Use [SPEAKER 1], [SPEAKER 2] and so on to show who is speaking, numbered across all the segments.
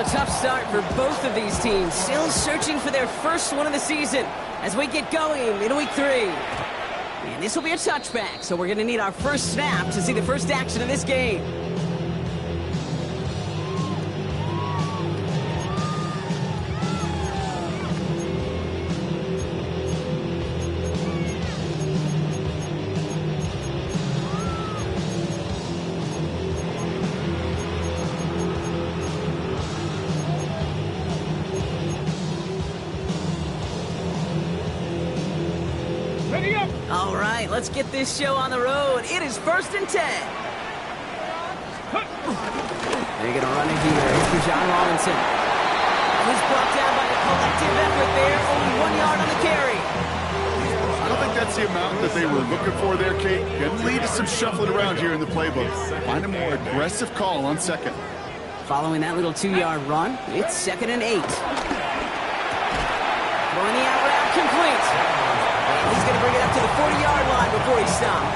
[SPEAKER 1] tough start for both of these teams. Still searching for their first one of the season as we get going in week 3. And this will be a touchback, so we're going to need our first snap to see the first action of this game. All right, let's get this show on the road. It is 1st and 10. They're going to run it here. It's for John Robinson. He's brought down by the collective effort there. Only 1 yard on the carry.
[SPEAKER 2] I don't think that's the amount that they were looking for there, Kate. Could lead to some shuffling around here in the playbook. Find a more aggressive call on second.
[SPEAKER 1] Following that little 2-yard run, it's 2nd and 8. Throwing the out route complete. He's going to bring it up to the 40-yard line before he stopped.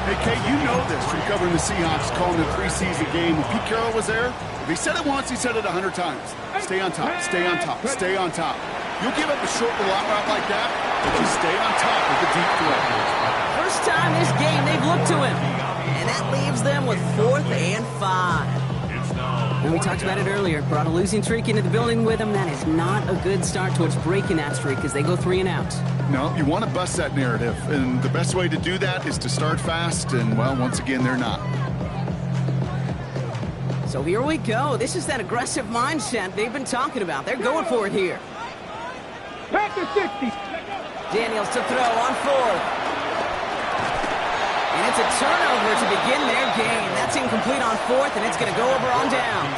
[SPEAKER 2] Hey, Kate, you know this from covering the Seahawks, calling the preseason game. When Pete Carroll was there, if he said it once, he said it 100 times. Stay on top, stay on top, stay on top. You'll give up a short little out route like that, but you stay on top with the deep throw.
[SPEAKER 1] First time this game they've looked to him. And that leaves them with 4th and 5. And we talked about it earlier. Brought a losing streak into the building with him. That is not a good start towards breaking that streak as they go 3 and out.
[SPEAKER 2] No, you want to bust that narrative. And the best way to do that is to start fast. And, well, once again, they're not.
[SPEAKER 1] So here we go. This is that aggressive mindset they've been talking about. They're going for it here.
[SPEAKER 3] Back to 60.
[SPEAKER 1] Daniels to throw on 4th. And it's a turnover to begin their game. That's incomplete on 4th, and it's going to go over on downs.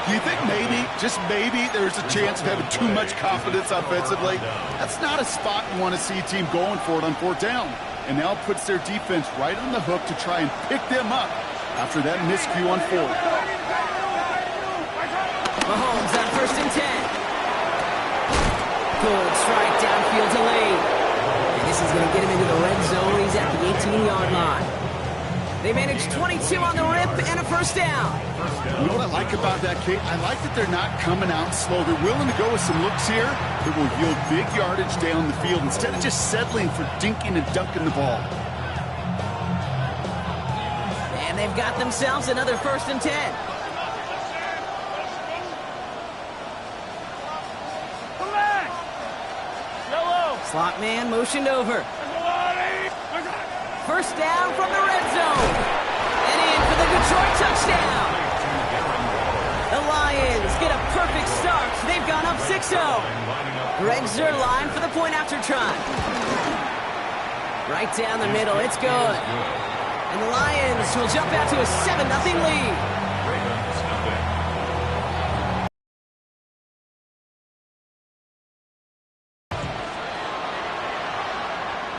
[SPEAKER 2] Do you think maybe, just maybe, there's a chance of having too much confidence offensively? That's not a spot you want to see a team going for it on 4th down. And now puts their defense right on the hook to try and pick them up after that miscue on 4th.
[SPEAKER 1] Mahomes on 1st and 10. Good strike downfield to Lane. This is going to get him into the red zone. He's at the 18-yard line. They managed 22 on the rip and a first down.
[SPEAKER 2] You know what I like about that, Kate? I like that they're not coming out slow. They're willing to go with some looks here that will yield big yardage down the field instead of just settling for dinking and dunking the ball.
[SPEAKER 1] And they've got themselves another 1st and 10. Slot man motioned over. First down from the red zone. And in for the Detroit touchdown. The Lions get a perfect start. They've gone up 6-0. Greg Zuerlein for the point after try. Right down the middle. It's good. And the Lions will jump out to a 7-0 lead.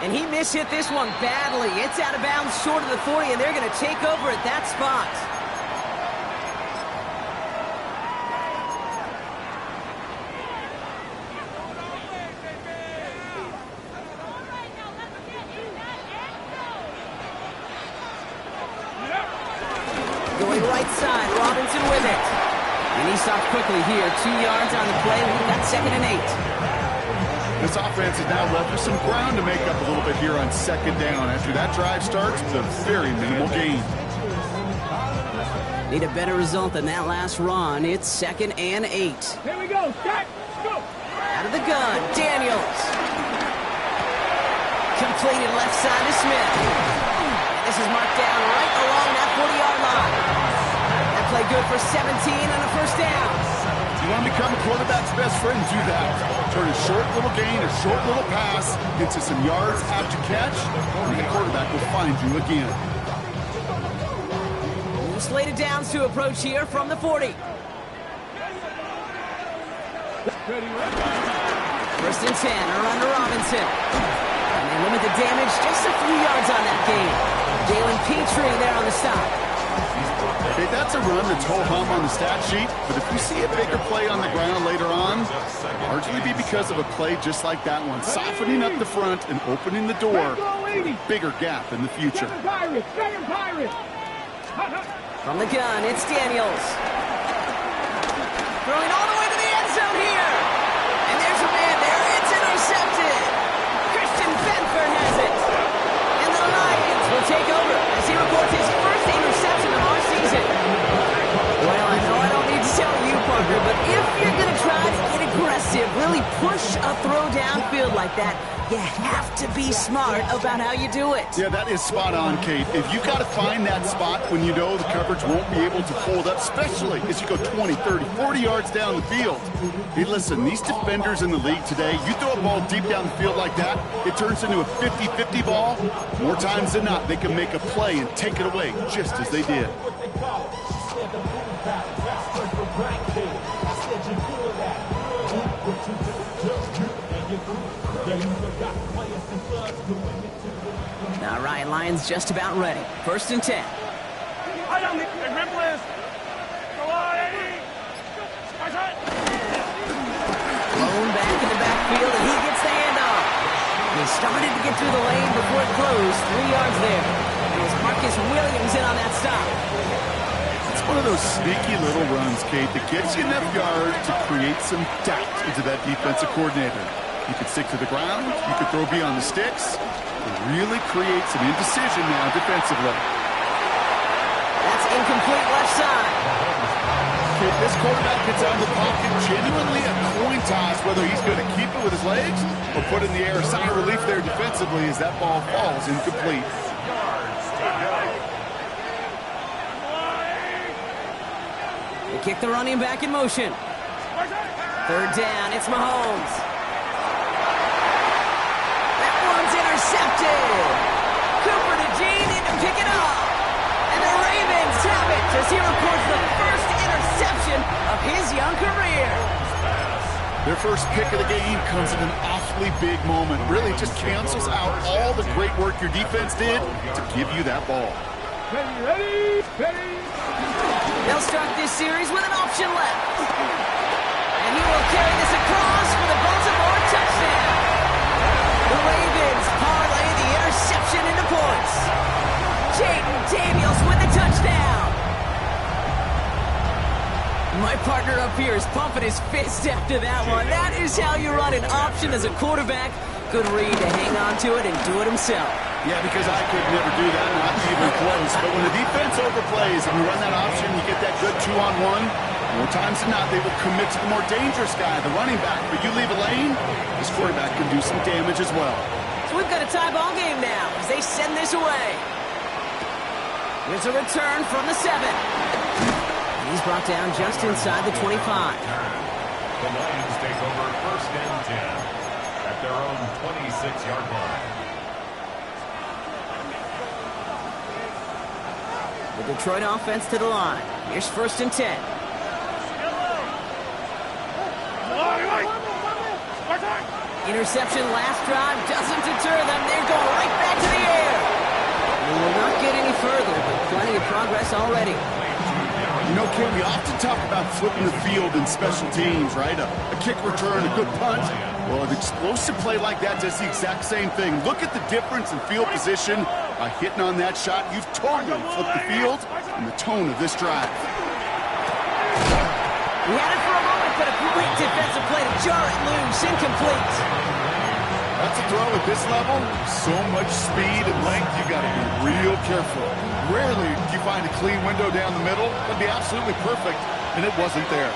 [SPEAKER 1] And he mishit this one badly. It's out of bounds short of the 40, and they're going to take over at that spot. Going right side, Robinson with it. And he stops quickly here. 2 yards on the play. We've got 2nd and 8.
[SPEAKER 2] This offense is now left with some ground to make up a little bit here on 2nd down. After that drive starts, it's a very minimal gain.
[SPEAKER 1] Need a better result than that last run. It's 2nd and 8.
[SPEAKER 3] Here we go. Set. Go.
[SPEAKER 1] Out of the gun, Daniels. Completed left side to Smith. And this is marked down right along that 40-yard line. That play good for 17 and a first down.
[SPEAKER 2] You want to become a quarterback's best friend, do that. Turn a short little gain, a short little pass into some yards after catch, and the quarterback will find you again.
[SPEAKER 1] Slated downs to approach here from the 40. 1st and 10, around to Robinson. And they limit the damage, just a few yards on that gain. Jalen Petrie there on the stop.
[SPEAKER 2] Okay, that's a run that's ho-hum on the stat sheet, but if you see a bigger play on the ground later on, largely be because of a play just like that one, softening up the front and opening the door for a bigger gap in the future.
[SPEAKER 1] From the gun, it's Daniels. throwing all the way to the end zone here. And there's a man there. It's intercepted. Christian Benford has it. And the Lions will take over as he records his first interception of our season. Well, I know I don't need to tell you, Parker, but if you're going to try to get aggressive, really push a throw downfield like that, you have to be smart about how you do it.
[SPEAKER 2] Yeah, that is spot on, Kate. If you got to find that spot when you know the coverage won't be able to hold up, especially as you go 20, 30, 40 yards down the field. Hey, listen, these defenders in the league today, you throw a ball deep down the field like that, it turns into a 50-50 ball. More times than not, they can make a play and take it away, just as they did.
[SPEAKER 1] All right, Lions just about ready. 1st and 10. Blown back in the backfield, and he gets the handoff. He started to get through the lane before it closed. 3 yards there. And it was Marcus Williams in on that stop.
[SPEAKER 2] It's one of those sneaky little runs, Kate, that gets you enough yards to create some doubt into that defensive coordinator. You could stick to the ground, you could throw beyond the sticks, really create some indecision now defensively.
[SPEAKER 1] That's incomplete left side.
[SPEAKER 2] Okay, this quarterback gets out of the pocket, genuinely a coin toss whether he's going to keep it with his legs or put it in the air. A sign of relief there defensively as that ball falls incomplete.
[SPEAKER 1] They kick the running back in motion. 3rd down, it's Mahomes. That one's intercepted. Cooper to Gene in to pick it up. And the Ravens have it as he records the first interception of his young career.
[SPEAKER 2] Their first pick of the game comes at an awfully big moment. Really just cancels out all the great work your defense did to give you that ball.
[SPEAKER 3] Ready, ready.
[SPEAKER 1] They'll start this series with an option left. And he will carry this across for the Baltimore touchdown. The Ravens parlay the interception into points. Jayden Daniels with the touchdown. My partner up here is pumping his fist after that one. That is how you run an option as a quarterback. Good read to hang on to it and do it himself.
[SPEAKER 2] Yeah, because I could never do that, not even close. But when the defense overplays and you run that option, you get that good 2-on-1. More times than not, they will commit to the more dangerous guy, the running back. But you leave a lane, this quarterback can do some damage as well.
[SPEAKER 1] So we've got a tie ball game now as they send this away. Here's a return from the 7. He's brought down just inside the 25.
[SPEAKER 4] The Lions take over 1st and 10 at their own 26-yard line.
[SPEAKER 1] The Detroit offense to the line. Here's 1st and 10. Interception last drive doesn't deter them. They're going right back to the air. They will not get any further, but plenty of progress already.
[SPEAKER 2] You know, Kim, we often talk about flipping the field in special teams, right? A kick return, a good punt. Well, an explosive play like that does the exact same thing. Look at the difference in field position. By hitting on that shot, you've totally flipped the field and the tone of this drive.
[SPEAKER 1] He had it for a moment, but a great defensive play to jar it loose. Incomplete.
[SPEAKER 2] That's a throw at this level. So much speed and length, you got to be real careful. Rarely do you find a clean window down the middle. That'd be absolutely perfect, and it wasn't there.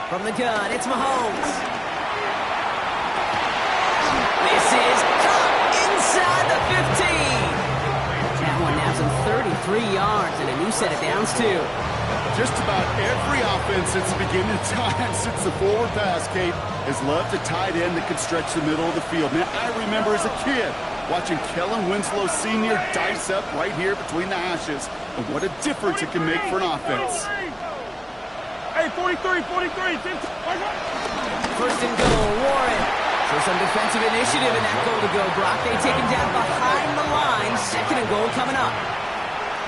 [SPEAKER 1] From the gun, it's Mahomes. This is caught inside the 15. That one naps him 33 yards and a new set of downs, too.
[SPEAKER 2] Just about every offense since the beginning of time, since the forward pass, Kate, has loved a tight end that can stretch the middle of the field. Man, I remember as a kid watching Kellen Winslow Sr. dice up right here between the hashes. And what a difference it can make for an offense.
[SPEAKER 3] Hey, 43, 43.
[SPEAKER 1] 1st and goal, Warren. So some defensive initiative in that goal to go, Brock. They take him down behind the line. 2nd and goal coming up.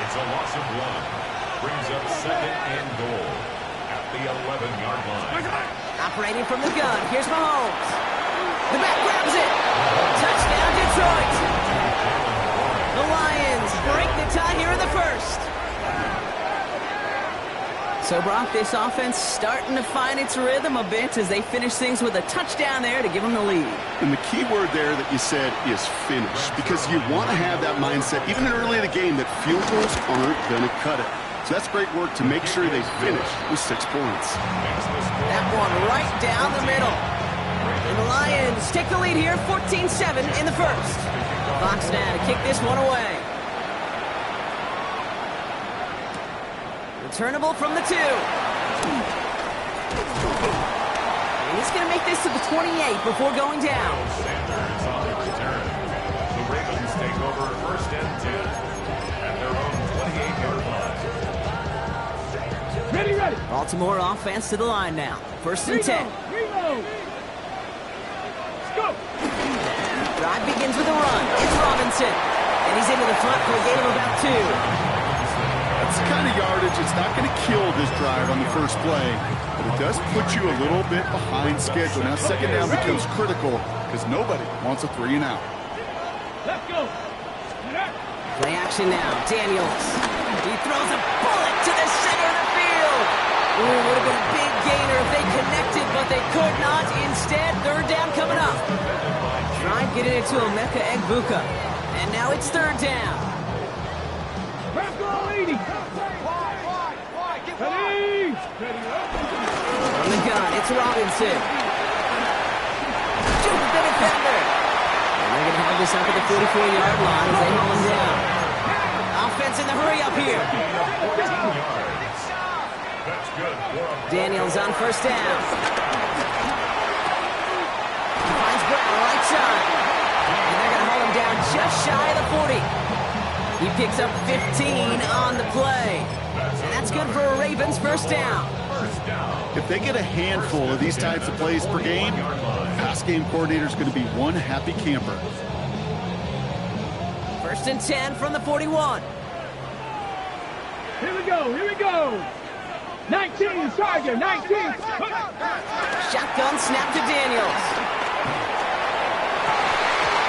[SPEAKER 4] It's a loss of 1. Brings up 2nd and goal at the 11-yard line.
[SPEAKER 1] Operating from the gun. Here's Mahomes. The back grabs it. Touchdown, Detroit. The Lions break the tie here So, Brock, this offense starting to find its rhythm a bit as they finish things with a touchdown there to give them the lead.
[SPEAKER 2] And the key word there that you said is finish, because you want to have that mindset, even early in the game, that field goals aren't going to cut it. So that's great work to make sure they finish with 6 points.
[SPEAKER 1] That one right down the middle. And the Lions take the lead here, 14-7 in the first. Fox now to kick this one away. Returnable from the 2. And he's going to make this to the 28 before going down.
[SPEAKER 4] Sanders on the return. The Ravens take over first and 10 at their own 28-yard line.
[SPEAKER 3] Ready, ready.
[SPEAKER 1] Baltimore offense to the line now. First and 10.
[SPEAKER 3] Reload. Let's go.
[SPEAKER 1] Drive begins with a run. It's Robinson. And he's into the front for a gain of about 2.
[SPEAKER 2] That's the kind of yardage it's not going to kill this drive on the first play, but it does put you a little bit behind schedule. Now second down becomes critical because nobody wants a 3 and out.
[SPEAKER 3] Let's go.
[SPEAKER 1] Play action now. Daniels. He throws a bullet to the center of the field. Ooh, would have been a big gainer if they connected, but they could not. Instead, third down coming up. Try getting it to Emeka Egbuka. And now it's third down.
[SPEAKER 3] Let's go, lady. Ready.
[SPEAKER 1] From the gun, it's Robinson. Shoots the defender. And they're going to have this up at the 44-yard line as they haul him down. Offense in the hurry up here.
[SPEAKER 4] That's good.
[SPEAKER 1] Daniels on first down. He finds Brown right side. And they're going to hold him down just shy of the 40. He picks up 15 on the play. And that's good for a Ravens first down.
[SPEAKER 2] If they get a handful of these types of plays per game, pass game coordinator is going to be one happy camper.
[SPEAKER 1] First and 10 from the 41.
[SPEAKER 3] Here we go. Here we go. 19, Charger, 19.
[SPEAKER 1] Shotgun snap to Daniels.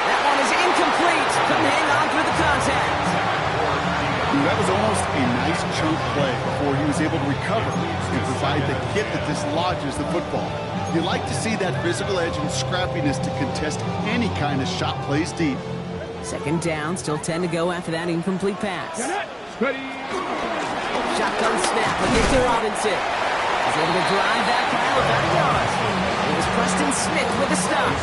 [SPEAKER 1] That one is incomplete. Couldn't hang on through the contact.
[SPEAKER 2] That was almost a nice chunk play before he was able to recover and provide the hit that dislodges the football. You like to see that physical edge and scrappiness to contest any kind of shot plays deep.
[SPEAKER 1] Second down, still 10 to go after that incomplete pass.
[SPEAKER 3] Ready.
[SPEAKER 1] Shotgun snap against to Robinson. He's able to drive that pile about a yard. It was Preston Smith with the stop.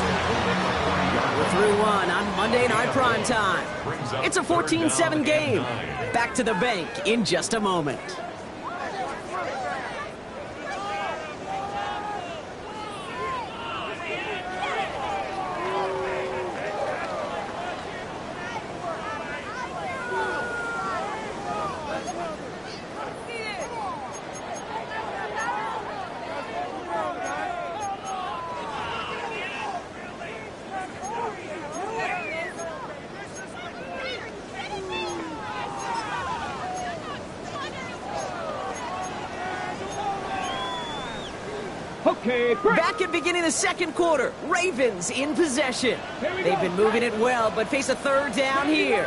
[SPEAKER 1] We're through one on Monday Night Primetime. It's a 14-7 game. Back to the bank in just a moment.
[SPEAKER 3] Okay,
[SPEAKER 1] Back at beginning of the second quarter, Ravens in possession. They've been moving it well, but face a third down here.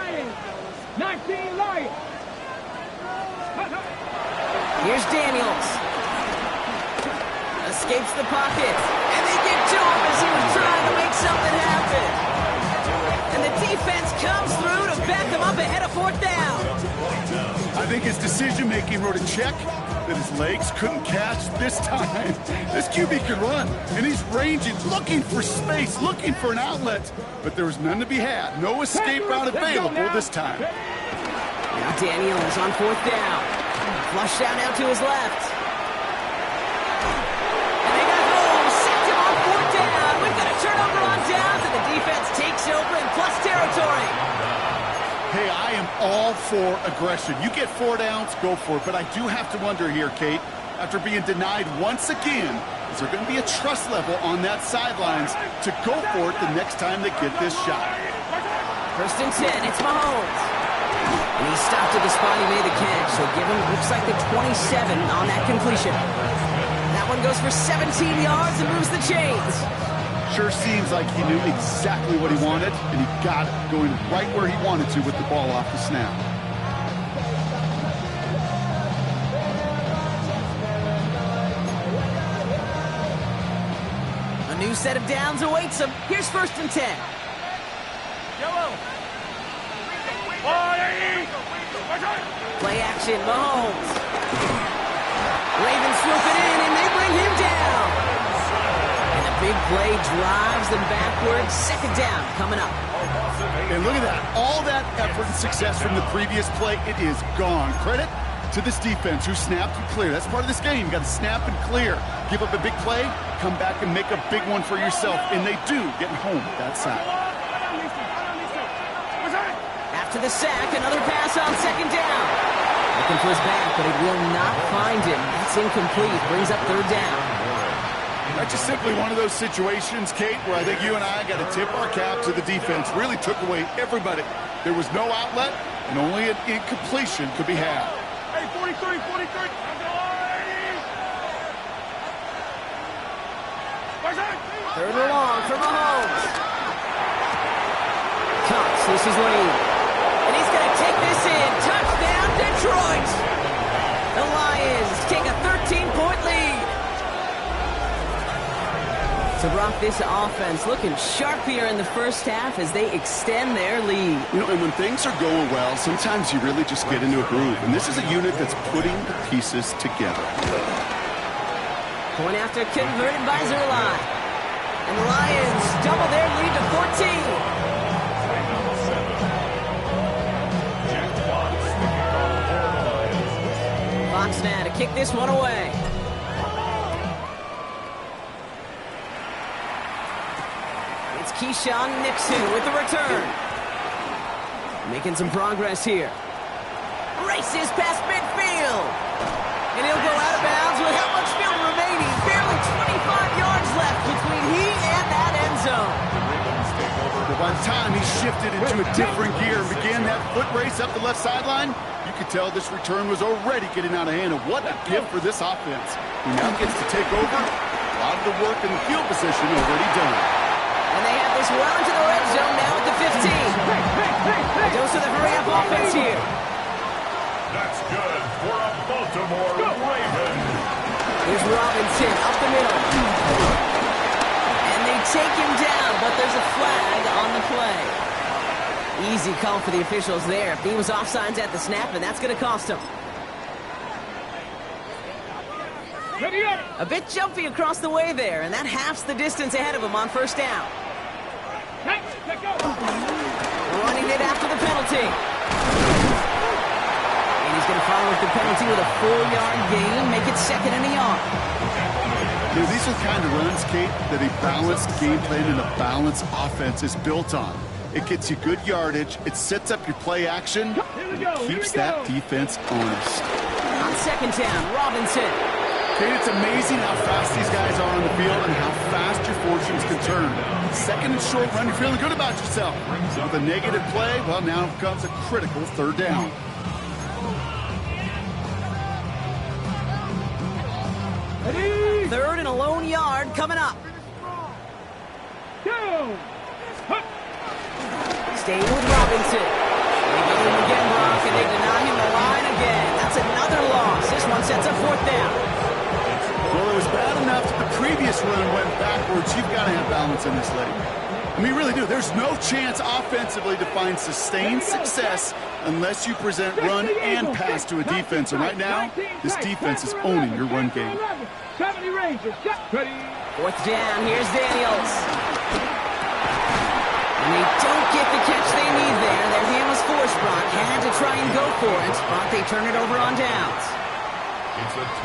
[SPEAKER 3] 19 Lions.
[SPEAKER 1] Here's Daniels. Escapes the pocket. And they get to him as he was trying to make something happen. And the defense comes through to back him up ahead of fourth down.
[SPEAKER 2] I think his decision-making wrote a check that his legs couldn't catch this time. This QB can run, and he's ranging, looking for space, looking for an outlet. But there was none to be had. No escape route available this time.
[SPEAKER 1] Now Daniels on fourth down. Flush down now to his left. And they got home, sacked him on fourth down. We've got a turnover on downs, and the defense takes over in plus territory.
[SPEAKER 2] Hey, I am all for aggression. You get 4 downs, go for it. But I do have to wonder here, Kate, after being denied once again, is there going to be a trust level on that sidelines to go for it the next time they get this shot?
[SPEAKER 1] First and 10, it's Mahomes. And he stopped at the spot he made the catch, so give him, looks like the 27 on that completion. That one goes for 17 yards and moves the chains.
[SPEAKER 2] Sure seems like he knew exactly what he wanted, and he got it, going right where he wanted to with the ball off the snap.
[SPEAKER 1] set of downs awaits them. Here's 1st and 10. Play action, Mahomes. Ravens swoop it in, and they bring him down. And a big play drives them backwards. 2nd down coming up.
[SPEAKER 2] And look at that. All that effort and success from the previous play, it is gone. Credit to this defense who snapped and cleared. That's part of this game. You got to snap and clear. Give up a big play, come back and make a big one for yourself. And they do, getting home with that sack.
[SPEAKER 1] After the sack, another pass on 2nd down. Looking for his back, but it will not find him. That's incomplete. Brings up 3rd down.
[SPEAKER 2] That's just simply one of those situations, Kate, where I think you and I got to tip our cap to the defense. Really took away everybody. There was no outlet, and only an incompletion could be had.
[SPEAKER 3] Hey, 43.
[SPEAKER 1] 3rd and long for Mahomes. Cox, this is Lee. And he's going to take this in. Touchdown, Detroit. The Lions take a 13-point lead. So, Brock, this offense looking sharp here in the 1st half as they extend their lead.
[SPEAKER 2] You know, and when things are going well, sometimes you really just get into a groove. And this is a unit that's putting the pieces together.
[SPEAKER 1] Point after converted by Zerline. And the Lions double their lead to 14. Fox now to kick this one away. It's Keyshawn Nixon with the return. Making some progress here. Races past midfield. And he'll go out of bounds with how much field remaining? Barely 25 yards left between he and that end zone.
[SPEAKER 2] But by the time he shifted into a different gear and began that foot race up the left sideline, you could tell this return was already getting out of hand. And what a gift for this offense, who now gets to take over. A lot of the work in the field position already done.
[SPEAKER 1] And they have this well into the red zone now at the 15. Dose of the hurry-up offense here.
[SPEAKER 4] That's good for a Baltimore Raven.
[SPEAKER 1] Here's Robinson up the middle. And they take him down, but there's a flag on the play. Easy call for the officials there. He was offsides at the snap, and that's going to cost him. A bit jumpy across the way there, and that halves the distance ahead of him on 1st down. Running it after the penalty. And he's going to follow with the penalty with a 4-yard gain, make it 2nd and a yard.
[SPEAKER 2] You know, these are the kind of runs, Kate, that a balanced game plan and a balanced offense is built on. It gets you good yardage, it sets up your play action, and it keeps that defense honest.
[SPEAKER 1] On 2nd down, Robinson.
[SPEAKER 2] Kate, it's amazing how fast these guys are on the field and how fast your fortunes can turn. 2nd and short run, you're feeling good about yourself. With a negative play, well, now comes a critical 3rd down.
[SPEAKER 1] Third and a lone yard coming up. Staying with Robinson. They get him again, Brock, and they deny him the line again. That's another loss. This one sets up 4th down.
[SPEAKER 2] Well, it was bad enough that the previous run went backwards. You've got to have balance in this league. I mean, really do. There's no chance offensively to find sustained success unless you present run and pass to a defense. And right now, this defense is owning your run game.
[SPEAKER 1] 4th down. Here's Daniels. And they don't get the catch they need there. Their hand was forced, Brock. Had to try and go for it, but they turn it over on downs.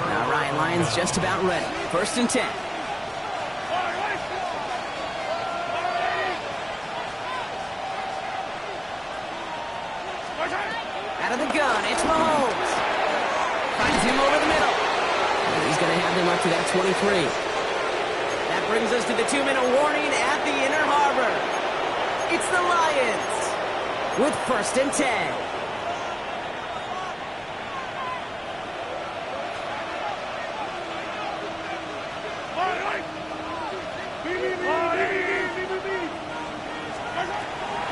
[SPEAKER 1] Now Ryan Lyons just about ready. 1st and 10. Out of the gun, it's Mahomes. Finds him over the middle. And he's going to have him up to that 23. That brings us to the 2-minute warning at the inner harbor. It's the Lions with 1st and 10.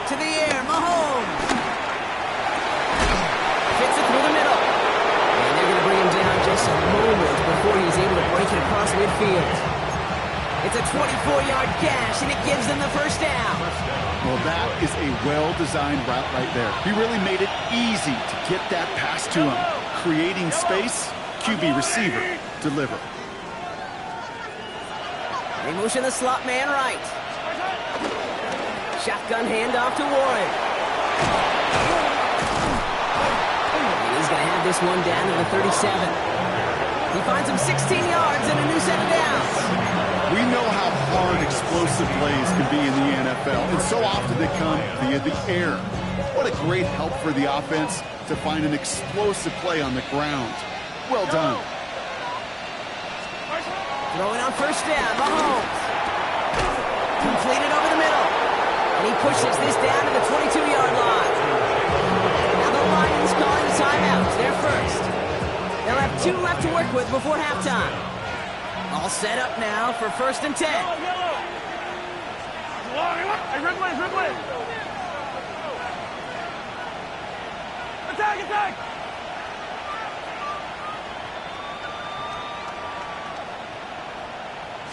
[SPEAKER 1] To the air, Mahomes. Fits it through the middle. And they're going to bring him down just a moment before he's able to break it across midfield. It's a 24-yard gash, and it gives them the first down.
[SPEAKER 2] Well, that is a well-designed route right there. He really made it easy to get that pass to him. Creating space, QB receiver, deliver.
[SPEAKER 1] They motion the slot man right. Shotgun handoff to Warren. And he's going to have this one down to the 37. He finds him 16 yards and a new set of downs.
[SPEAKER 2] We know how hard explosive plays can be in the NFL, and so often they come via the air. What a great help for the offense to find an explosive play on the ground. Well done.
[SPEAKER 1] Throwing on first down, Mahomes. Completed over the middle. And he pushes this down to the 22-yard line. Now the Lions calling the timeouts. They're first. They'll have 2 left to work with before halftime. All set up now for 1st and 10.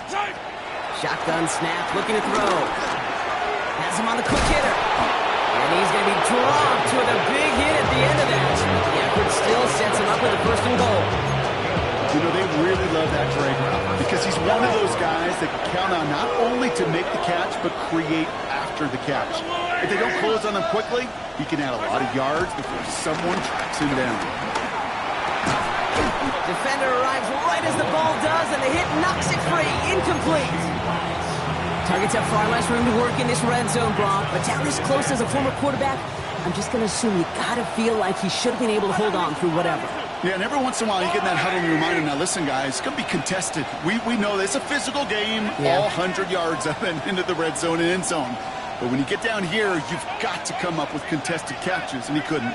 [SPEAKER 3] Attack!
[SPEAKER 1] Shotgun snap, looking to throw. Has him on the quick hitter. And he's going to be dropped with a big hit at the end of that. The effort still sets him up with a 1st and goal.
[SPEAKER 2] You know, they really love that drag route because he's one of those guys that can count on not only to make the catch, but create after the catch. If they don't close on him quickly, he can add a lot of yards before someone tracks him down.
[SPEAKER 1] Defender arrives right as the ball does, and the hit knocks it free. Incomplete. Targets have far less room to work in this red zone, Brock, but down this close as a former quarterback, I'm just going to assume you got to feel like he should have been able to hold on through whatever.
[SPEAKER 2] Yeah, and every once in a while you get in that huddle and you remind him, now listen, guys, it's going to be contested. We know this. It's a physical game, all 100 yards up and into the red zone and end zone. But when you get down here, you've got to come up with contested catches, and he couldn't.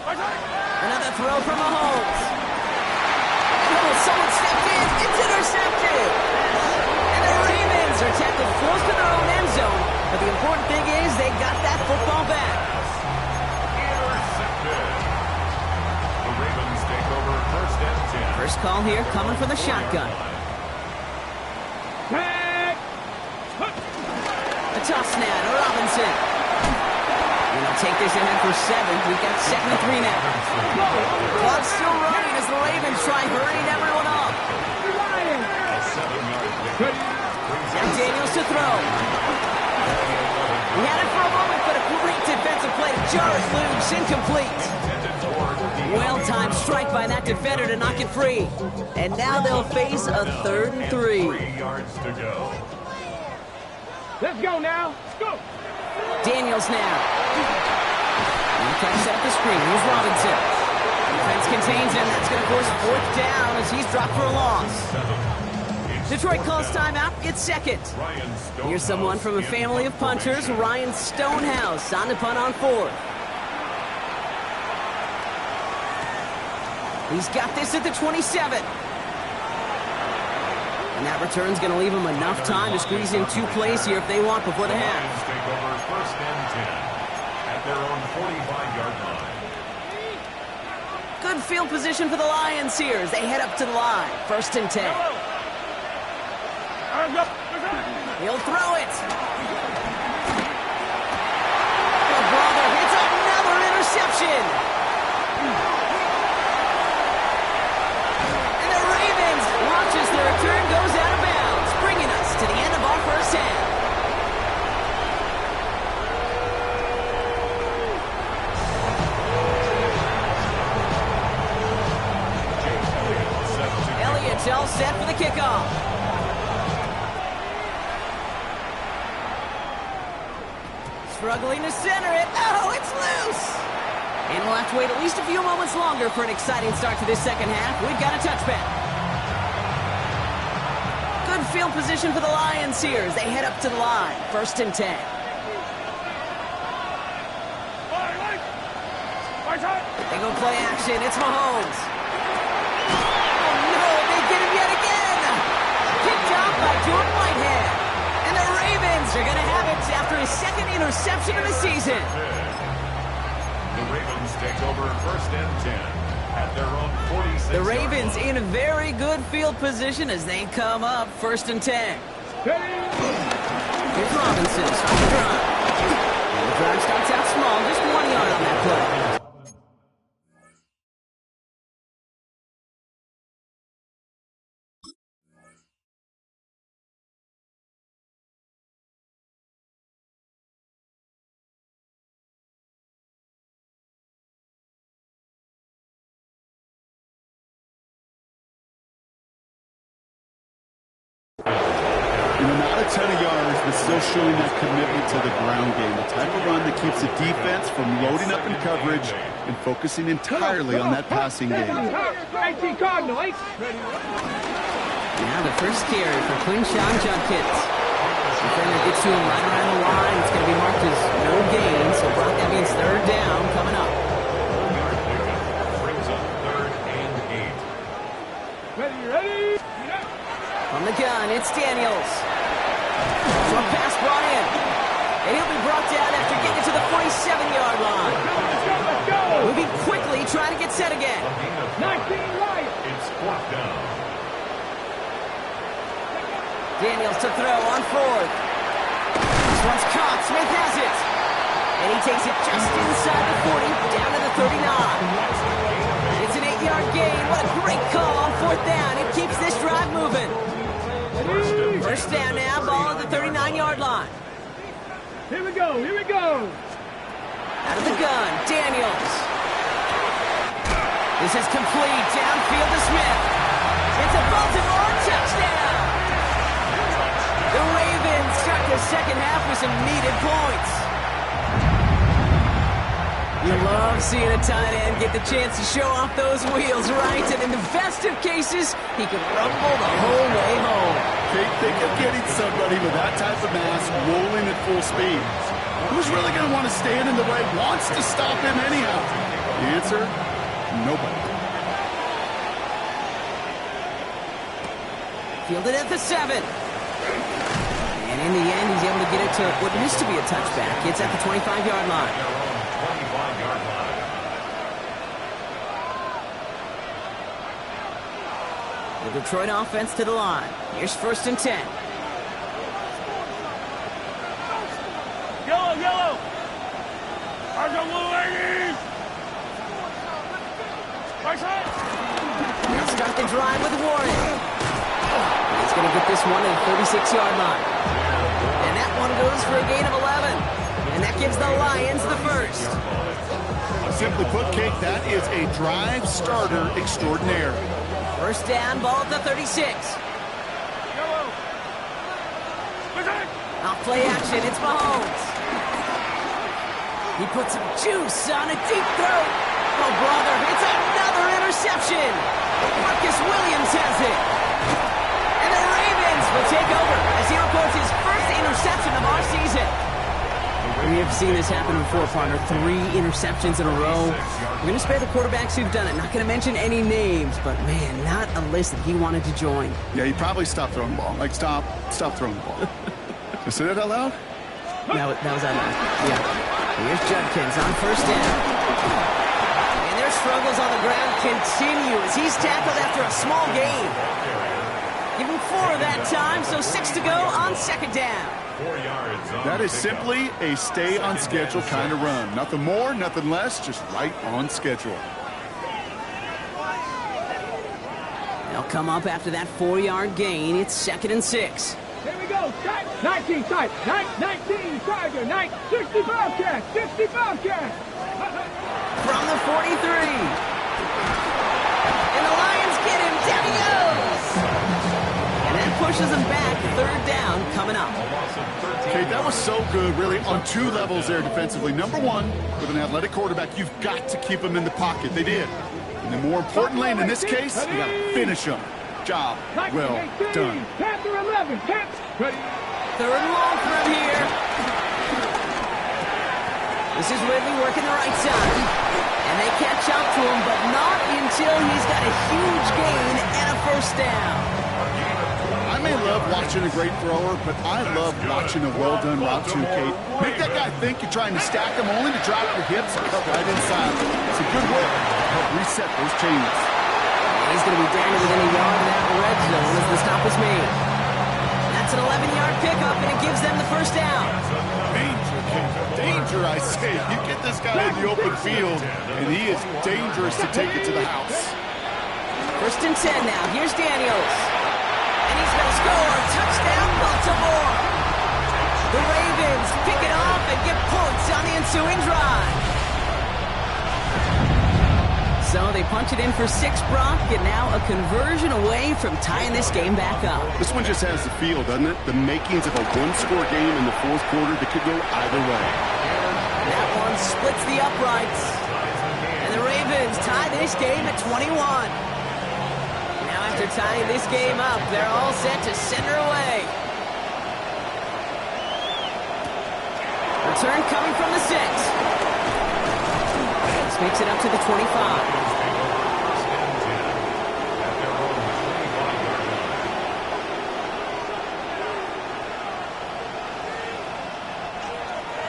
[SPEAKER 1] Another throw from Mahomes. Oh, someone stepped in. It's intercepted. And the Ravens are tackled close to their own end zone. But the important thing is they got that football back.
[SPEAKER 4] Intercepted. The Ravens take over 1st and 10.
[SPEAKER 1] First call here coming from the shotgun. A toss snap to Robinson. And they'll take this ahead for 7. We've got 2nd and 3 now. Clock's still running as the Ravens try hurrying everyone off.
[SPEAKER 4] A 7-yard gain.
[SPEAKER 1] Now Daniels to throw. He had it for a moment, but a great defensive play to jar it loose. Incomplete. Well-timed strike by that defender to knock it free. And now they'll face a 3rd and 3.
[SPEAKER 4] 3 yards to go.
[SPEAKER 3] Let's go now. Let's go.
[SPEAKER 1] Daniels now. One catch set up the screen. Here's Robinson. Defense contains him. That's going to force 4th down as he's dropped for a loss. Detroit calls timeout. It's 2nd. Here's someone from a family of punters, Ryan Stonehouse, on the punt on 4th. He's got this at the 27. And that return's going to leave him enough time to squeeze in 2 plays here if they want before the half.
[SPEAKER 4] Lions take over 1st and 10 at their own 45-yard line.
[SPEAKER 1] Good field position for the Lions here as they head up to the line. 1st and 10. He'll throw it. The brother hits another interception. And the Ravens watch as the return goes out of bounds, bringing us to the end of our 1st half. Elliott's all set for the kickoff. Struggling to center it. Oh, it's loose. And we'll have to wait at least a few moments longer for an exciting start to this 2nd half. We've got a touchback. Good field position for the Lions here as they head up to the line. 1st and 10. They go play action. It's Mahomes. Oh, no, they get him yet again. Picked up by Jordan Whitehead. And the Ravens are going to have it after his 2nd interception of the season.
[SPEAKER 4] The Ravens take over 1st and 10 at their own 46.
[SPEAKER 1] The Ravens in a very good field position as they come up 1st and 10. Here's Robinson, starts the drive. And the drive starts out small, just 1 yard on that play.
[SPEAKER 2] Not a ton of yards, but still showing that commitment to the ground game. The type of run that keeps the defense from loading up in coverage and focusing entirely on that passing game.
[SPEAKER 3] 19 Cardinals.
[SPEAKER 1] Now the first carry for Quinshawn Judkins. Defender gets to him right around the line. It's going to be marked as no gain, so Brock, that means 3rd down coming up.
[SPEAKER 4] Brings up 3rd and 8.
[SPEAKER 3] Ready?
[SPEAKER 1] From the gun, it's Daniels. Short pass brought in. And he'll be brought down after getting to the 47-yard line.
[SPEAKER 3] Let's go!
[SPEAKER 1] Moving quickly, trying to get set again.
[SPEAKER 3] 19 right.
[SPEAKER 4] It's 4th down.
[SPEAKER 1] Daniels to throw on 4th. This one's caught. Smith has it. And he takes it just inside the 40, down to the 39. It's an 8-yard gain. What a great call on 4th down. It keeps this drive moving. First down now, ball at the 39-yard line.
[SPEAKER 3] Here we go.
[SPEAKER 1] Out of the gun, Daniels. This is complete, downfield to Smith. It's a Baltimore touchdown. The Ravens start the second half with some needed points. You love seeing a tight end get the chance to show off those wheels, right? And in the best of cases, he can rumble the whole way home.
[SPEAKER 2] Think of getting somebody with that type of mass rolling at full speed. Who's really going to want to stand in the way, wants to stop him anyhow? The answer, nobody.
[SPEAKER 1] Fielded at the 7. And in the end, he's able to get it to what used to be a touchback. It's at the 25-yard line.
[SPEAKER 4] 25-yard line.
[SPEAKER 1] The Detroit offense to the line. Here's 1st and 10.
[SPEAKER 3] Yellow. Blue ladies. Right side.
[SPEAKER 1] They'll start the drive with Warren. He's going to get this one at the 36-yard line. And that one goes for a gain of 11. And that gives the Lions the first.
[SPEAKER 2] Simply put, Kate, that is a drive starter extraordinaire.
[SPEAKER 1] First down, ball at the 36. Off play action, it's Mahomes. He puts some juice on a deep throw. Oh, brother, it's another interception. Marcus Williams has it. And the Ravens will take over as he records his first interception of our season. We have seen this happen before, partner. 3 interceptions in a row. We're going to spare the quarterbacks who've done it. Not going to mention any names, but, man, not a list that he wanted to join.
[SPEAKER 2] Yeah, he probably stopped throwing the ball. Like, stop throwing the ball. You say that out loud?
[SPEAKER 1] That was out loud. Yeah. Here's Judkins on first down. And their struggles on the ground continue as he's tackled after a small gain. Give him 4 that time, so 6 to go on second down.
[SPEAKER 4] 4 yards.
[SPEAKER 2] That is simply a stay on schedule kind of run. Nothing more, nothing less, just right on schedule.
[SPEAKER 1] They'll come up after that 4-yard gain. It's 2nd and 6.
[SPEAKER 3] Here we go. 19 tight. 19 Tiger. 60 Bobcat. 60 Bobcat.
[SPEAKER 1] From the 43. And the Lions get him. Down he goes. And that pushes him back. 3rd down coming up.
[SPEAKER 2] Okay, that was so good, really, on 2 levels there defensively. Number 1, with an athletic quarterback, you've got to keep him in the pocket. They did. And then more importantly, and in this case, you got to finish him. Job well done.
[SPEAKER 3] Panther 11. Ready.
[SPEAKER 1] 3rd and long from here. This is Ridley working the right side. And they catch up to him, but not until he's got a huge gain and a first down.
[SPEAKER 2] I I may love watching a great thrower, but I love watching a well-done route too, Kate. Make that guy think you're trying to stack him only to drop your hips and cut right inside. It's a good work to help reset those chains.
[SPEAKER 1] He's going to be down within a yard of that red zone as the stop is made. That's an 11-yard pickup, and it gives them the first down.
[SPEAKER 2] Danger, Kate. Danger, I say. You get this guy in the open field, and he is dangerous to take it to the house.
[SPEAKER 1] First and 10 now. Here's Daniels. And he's going to score. Touchdown, Baltimore. The Ravens pick it off and get points on the ensuing drive. So they punch it in for 6, Brock, and now a conversion away from tying this game back up.
[SPEAKER 2] This one just has the feel, doesn't it? The makings of a one-score game in the fourth quarter that could go either way.
[SPEAKER 1] That one splits the uprights. And the Ravens tie this game at 21. Now after tying this game up, they're all set to send her away. Return coming from the 6. This makes it up to the 25.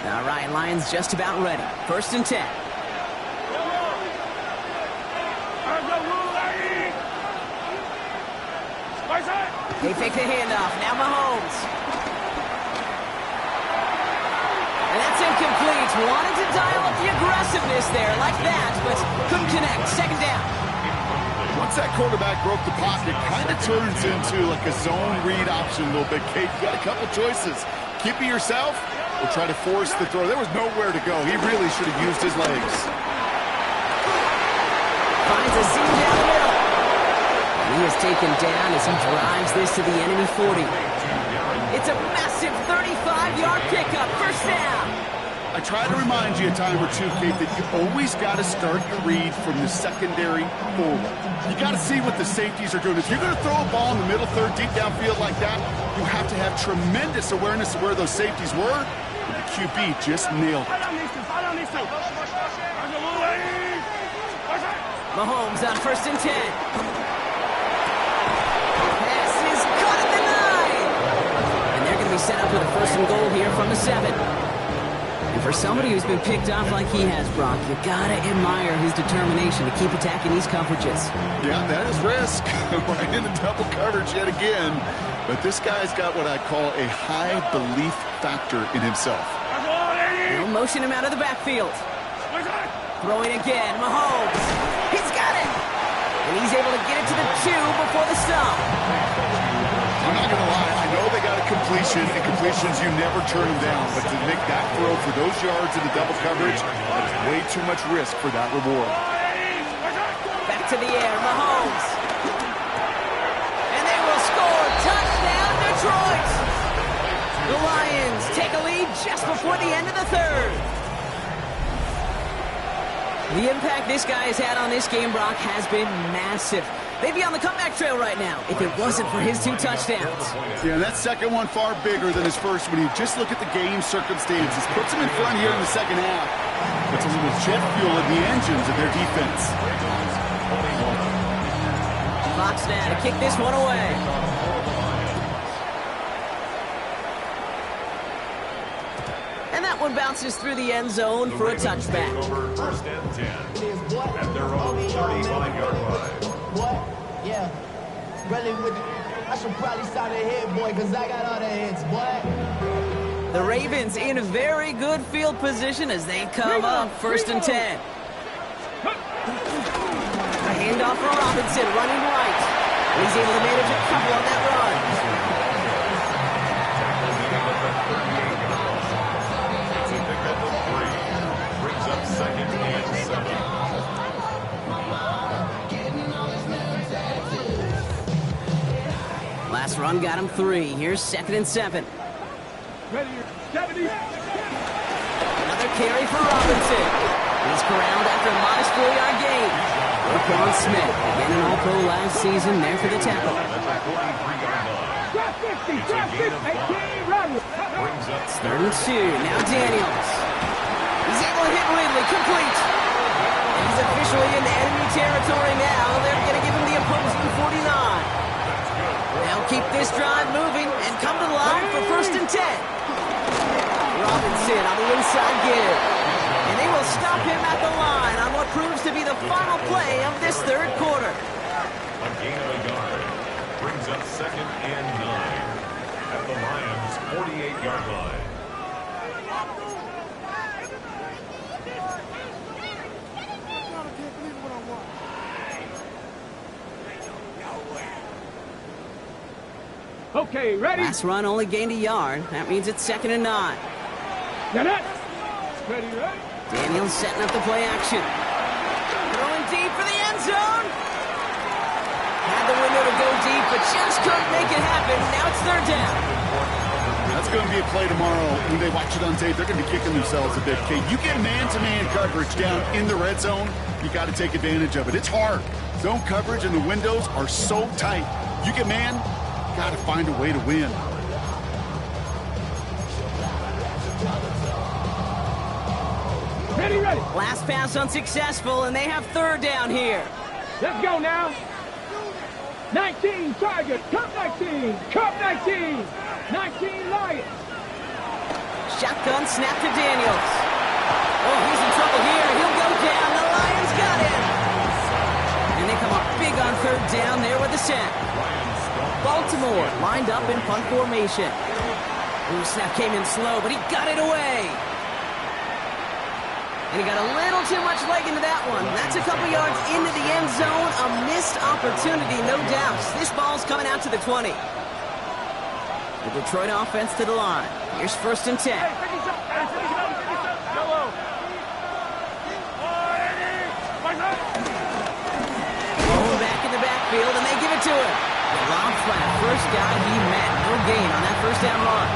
[SPEAKER 1] All right, Lions just about ready. First and 10. They fake the handoff. Now Mahomes. And that's incomplete. Wanted to dial up the aggressiveness there like that, but couldn't connect. Second down.
[SPEAKER 2] Once that quarterback broke the pocket, kind of turns into like a zone read option a little bit. Kate, you got a couple choices. Keep it yourself or try to force the throw. There was nowhere to go. He really should have used his legs.
[SPEAKER 1] Finds a seam down the middle. He is taken down as he drives this to the enemy 40. It's a massive 35-yard pickup. First down.
[SPEAKER 2] I try to remind you a time or two, Kate, that you always got to start your read from the secondary forward. You got to see what the safeties are doing. If you're going to throw a ball in the middle third, deep downfield like that, you have to have tremendous awareness of where those safeties were. And the QB just nailed it.
[SPEAKER 1] Mahomes on first and 10. Pass is caught at the 9. And they're going to be set up with a first and goal here from the 7. And for somebody who's been picked off like he has, Brock, you gotta admire his determination to keep attacking these coverages.
[SPEAKER 2] Yeah, that is risk. Right in the double coverage yet again. But this guy's got what I call a high belief factor in himself.
[SPEAKER 1] They'll motion him out of the backfield. Throwing again, Mahomes. He's got it. And he's able to get it to the 2 before the stop.
[SPEAKER 2] I'm not going to lie. I know they got a completion, and completions, you never turn them down. But to make that throw for those yards in the double coverage, that is way too much risk for that reward.
[SPEAKER 1] Back to the air, Mahomes. And they will score. Touchdown, Detroit. The Lions take a lead just before the end of the third. The impact this guy has had on this game, Brock, has been massive. They'd be on the comeback trail right now if it wasn't for his 2 touchdowns.
[SPEAKER 2] Yeah, that second one far bigger than his first when you just look at the game circumstances. Puts him in front here in the second half. Puts a little jet fuel in the engines of their defense.
[SPEAKER 1] Fox now to kick this one away. And that one bounces through the end zone for a touchback.
[SPEAKER 4] First and 10 at their own 35-yard line.
[SPEAKER 5] What? Yeah. Really with I should probably start a hit, boy, because I got all the hits, boy.
[SPEAKER 1] The Ravens in a very good field position as they come up first and 10. A handoff for Robinson, running right. And he's able to manage a couple on that run.
[SPEAKER 4] Brings up second and 7.
[SPEAKER 1] Last run got him 3. Here's second and 7.
[SPEAKER 3] Ready, 70.
[SPEAKER 1] Another carry for Robinson. He's corralled after a modest 4-yard gain. Roquan Smith, again an All-Pro last season, there for the tackle.
[SPEAKER 3] Drop 50, drop 50.
[SPEAKER 1] It's third and 2. Now Daniels. He's able to hit Ridley, complete. And he's officially in the enemy territory now. They're going to give him the opposing 49. Now keep keep this drive moving and come to the line for 1st and 10. Robinson on the inside give. And they will stop him at the line on what proves to be the final play of this 3rd quarter.
[SPEAKER 4] A gain of a yard brings up 2nd and 9 at the Lions' 48-yard line.
[SPEAKER 3] Okay, ready?
[SPEAKER 1] Last run only gained a yard. That means it's 2nd and 9.
[SPEAKER 3] Now that. Ready, ready?
[SPEAKER 1] Daniels setting up the play action. Throwing deep for the end zone. Had the window to go deep, but just couldn't make it happen. Now it's 3rd down.
[SPEAKER 2] That's going to be a play tomorrow. When they watch it on tape, they're going to be kicking themselves a bit, Kate. You get man-to-man coverage down in the red zone, you got to take advantage of it. It's hard. Zone coverage and the windows are so tight. You get man, got to find a way to win.
[SPEAKER 3] Ready, ready.
[SPEAKER 1] Last pass unsuccessful, and they have 3rd down here.
[SPEAKER 3] Let's go now. 19 Tigers, Cup 19, Cup 19, 19 Lions.
[SPEAKER 1] Shotgun snap to Daniels. Oh, he's in trouble here. He'll go down. The Lions got him. And they come up big on 3rd down there with the sack. Baltimore lined up in punt formation. Ooh, snap came in slow, but he got it away. And he got a little too much leg into that one. That's a couple yards into the end zone. A missed opportunity, no doubt. This ball's coming out to the 20. The Detroit offense to the line. Here's 1st and 10. Rolling back in the backfield, and they give it to him. Rob Flat, first guy he met. No gain on that 1st down run.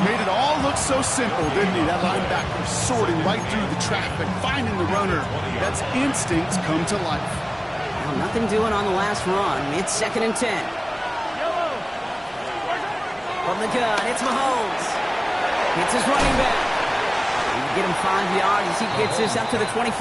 [SPEAKER 2] Made it all look so simple, didn't he? That linebacker sorting right through the traffic, finding the runner. That's instincts come to life.
[SPEAKER 1] Well, nothing doing on the last run. It's 2nd and 10. From the gun, it's Mahomes. It's his running back. He can get him 5 yards as he gets this up to the 25.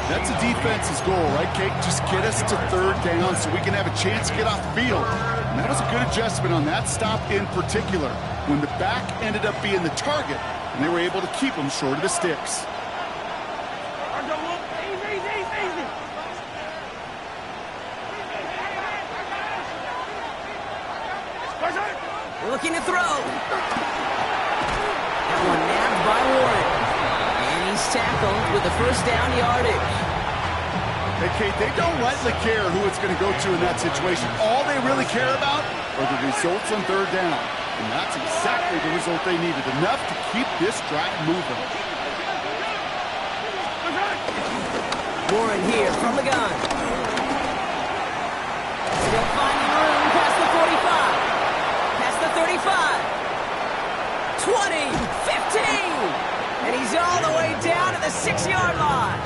[SPEAKER 2] That's a defense's goal, right, Kate? Just get us to 3rd down so we can have a chance to get off the field. And that was a good adjustment on that stop in particular, when the back ended up being the target, and they were able to keep him short of the sticks.
[SPEAKER 1] Looking to throw. That one nabbed by Warren. And he's tackled with the 1st down yardage.
[SPEAKER 2] Hey, Kate, they don't rightly care who it's going to go to in that situation. All they really care about are the results on 3rd down. And that's exactly the result they needed. Enough to keep this drive moving.
[SPEAKER 1] Warren here from the gun. Still finding room past the 45. Past the 35. 20. 15. And he's all the way down to the 6-yard line.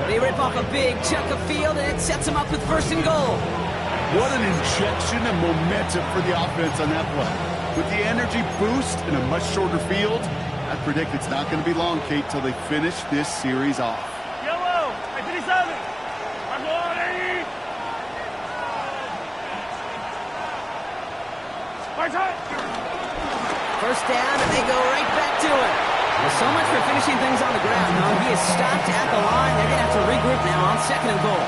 [SPEAKER 1] They rip off a big chunk of field, and it sets them up with 1st and goal.
[SPEAKER 2] What an injection of momentum for the offense on that play. With the energy boost in a much shorter field, I predict it's not going to be long, Kate, till they finish this series off.
[SPEAKER 3] Yellow, 37.
[SPEAKER 1] 1st down, and they go right back to it. Well, so much for finishing things on the ground, huh? He is stopped at the line. They're going to have to regroup now on 2nd and goal.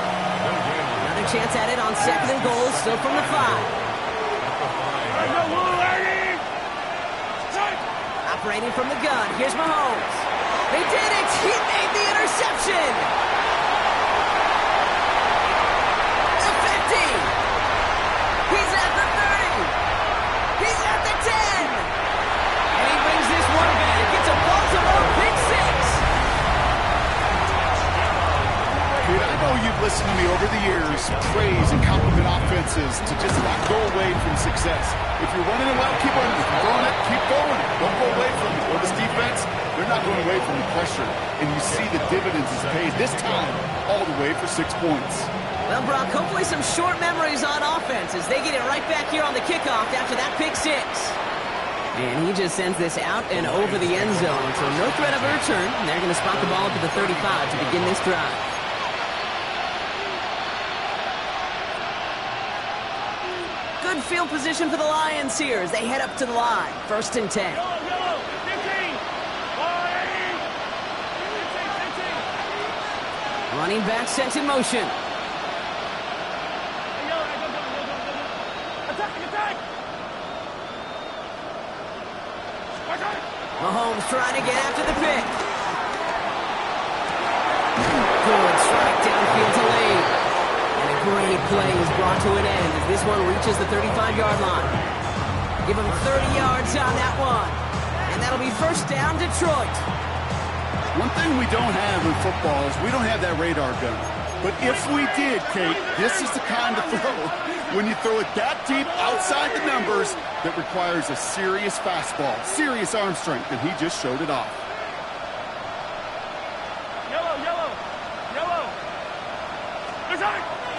[SPEAKER 1] Another chance at it on 2nd and goal, still from the 5. Operating from the gun, here's Mahomes. They did it! He made the interception! The 50! He's at the 30! He's at the 10! And he brings this one back. It's a Baltimore pick 6!
[SPEAKER 2] Kate, I know you've listened to me over the years praise and compliment offenses to just not go away from success. If you're running it well, keep running it. If you're throwing it, keep going. Don't go away from it. Or this defense, they're not going away from the pressure. And you see the dividends is paid this time all the way for 6 points.
[SPEAKER 1] Well, Brock, hopefully some short memories on offense as they get it right back here on the kickoff after that pick 6. And he just sends this out and over the end zone. So no threat of a return. And they're going to spot the ball up to the 35 to begin this drive. Good field position for the Lions here as they head up to the line. 1st and 10. Running back sent in motion. Mahomes trying to get after the pick. Good strike downfield to Lane. And a great play is brought to an end as this one reaches the 35-yard line. Give him 30 yards on that one. And that'll be 1st down, Detroit.
[SPEAKER 2] One thing we don't have in football is we don't have that radar gun. But if we did, Kate, this is the kind of throw, when you throw it that deep outside the numbers, that requires a serious fastball, serious arm strength, and he just showed it off.
[SPEAKER 3] Yellow.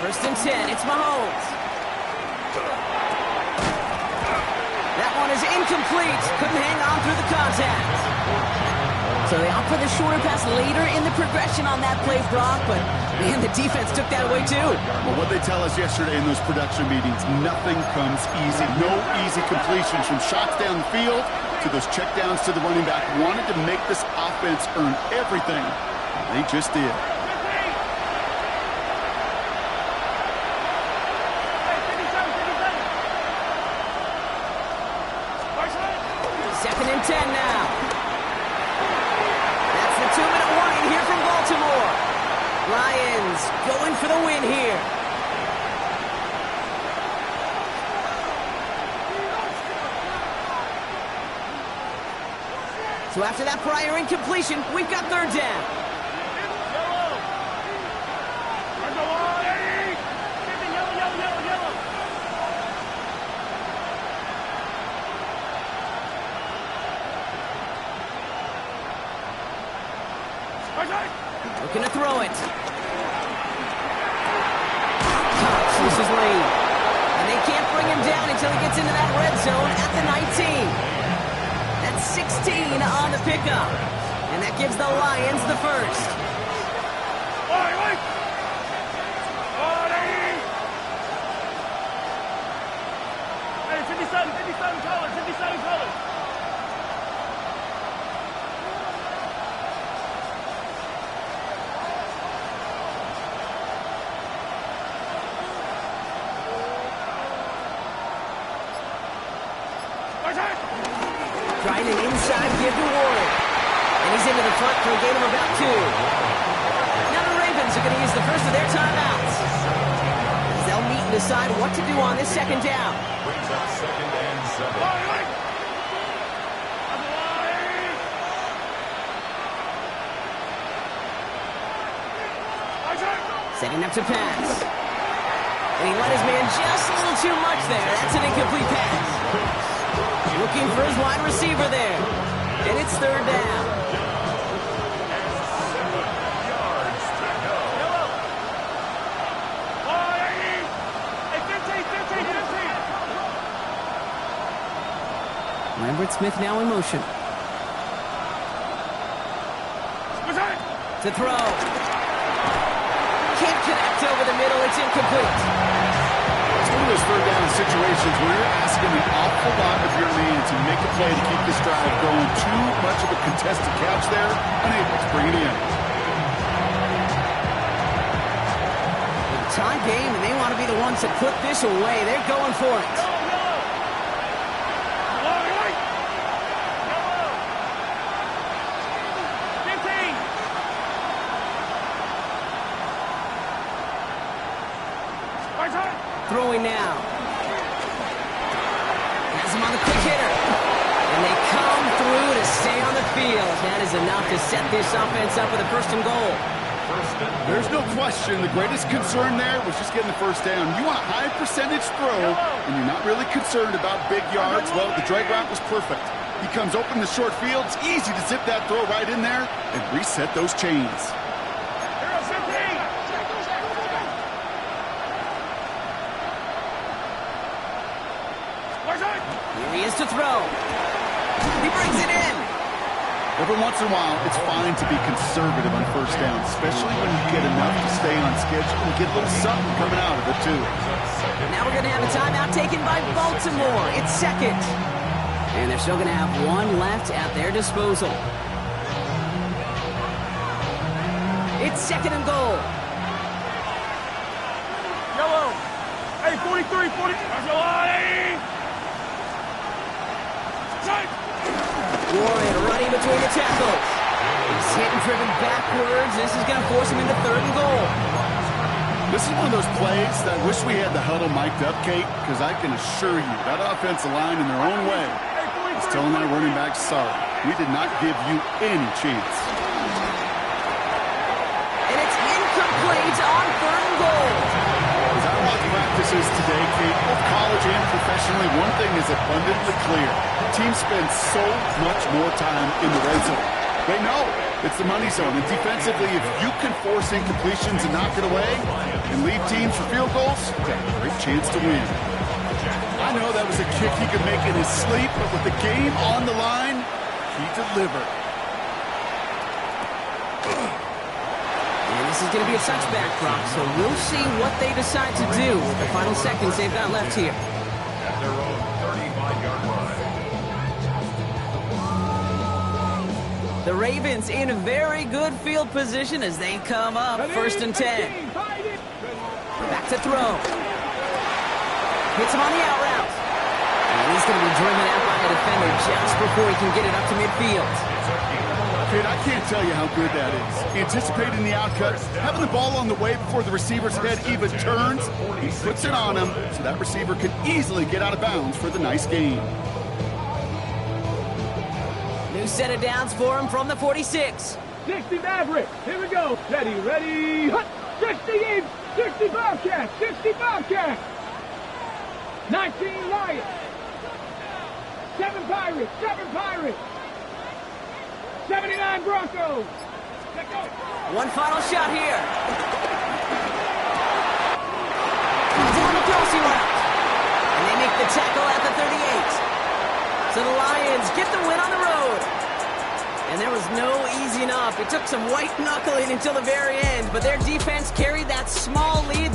[SPEAKER 1] 1st and 10, it's Mahomes. That one is incomplete. Couldn't hang on through the contact. So they opt for the shorter pass later in the progression on that play, Brock, but man, the defense took that away too.
[SPEAKER 2] Well, what they tell us yesterday in those production meetings, nothing comes easy. No easy completions from shots down the field to those checkdowns to the running back. Wanted to make this offense earn everything. They just did.
[SPEAKER 1] Second and 10 now. That's the 2-minute warning here from Baltimore. Lions going for the win here. So after that prior incompletion, we've got 3rd down. Looking to throw it. This is Lane. And they can't bring him down until he gets into that red zone at the 19. That's 16 on the pickup. And that gives the Lions the 1st. Trying an inside give to Warren. And he's into the front for a gain of about 2. Now the Ravens are going to use the first of their timeouts. As they'll meet and decide what to do on this 2nd down.
[SPEAKER 4] Brings up 2nd and 7.
[SPEAKER 1] Setting up to pass. And he let his man just a little too much there. That's an incomplete pass. Looking for his wide receiver there. And it's 3rd down. Lambert Smith now in motion. To throw. Can't connect over the middle. It's incomplete.
[SPEAKER 2] It's one of those 3rd down situations where you're asking an awful lot of your man to make a play to keep this drive going. Too much of a contested catch there, unable to bring it in.
[SPEAKER 1] Tie game, and they want to be the ones that put this away. They're going for it. Throwing now. Has him on the quick hitter. And they come through to stay on the field. That is enough to set this offense up with a 1st and goal.
[SPEAKER 2] There's no question the greatest concern there was just getting the 1st down. You want a high percentage throw, and you're not really concerned about big yards. Well, the drag route was perfect. He comes open the short field. It's easy to zip that throw right in there and reset those chains.
[SPEAKER 1] Here he is to throw. He brings it in.
[SPEAKER 2] Every once in a while, it's fine to be conservative on first down, especially when you get enough to stay on schedule and get a little something coming out of it, too.
[SPEAKER 1] Now we're going to have a timeout taken by Baltimore. It's second. And they're still going to have one left at their disposal. It's second and goal.
[SPEAKER 3] Yellow. Hey, 43, 40. That's a line.
[SPEAKER 1] Warren running between the tackles. He's hit and driven backwards. This is going to force him into third and goal.
[SPEAKER 2] This is one of those plays that I wish we had the huddle mic'd up, Kate, because I can assure you that offensive line in their own way is telling that running back, sorry, we did not give you any chance.
[SPEAKER 1] And it's incomplete on third and goal.
[SPEAKER 2] As I watch practices today, Kate, both college and professionally, one thing is abundantly clear. Teams spend so much more time in the red zone. They know it's the money zone. And defensively, if you can force incompletions and knock it away and lead teams for field goals, you've got a great chance to win. I know that was a kick he could make in his sleep, but with the game on the line, he delivered.
[SPEAKER 1] And this is going to be a touchback, Brock, so we'll see what they decide to do with the final seconds they've got left here.
[SPEAKER 4] At their own 35-yard line.
[SPEAKER 1] The Ravens in very good field position as they come up first and 10. Back to throw. Hits him on the out route. And he's going to be driven out by a defender just before he can get it up to midfield.
[SPEAKER 2] Kid, I can't tell you how good that is. Anticipating the outcut, having the ball on the way before the receiver's head even turns, he puts it on him so that receiver can easily get out of bounds for the nice gain.
[SPEAKER 1] New set of downs for him from the 46.
[SPEAKER 3] 60 Maverick. Here we go. Ready, ready. Hut. 60 in. 60 Bobcat. 60 Bobcat. 19 Lions. 7 Pirates. 7 Pirates. 79 Broncos. Let's go.
[SPEAKER 1] One final shot here. Down the crossing route. And they make the tackle at the 38. So the Lions get the win on the road. And there was no easing up. It took some white knuckling until the very end, but their defense carried that small lead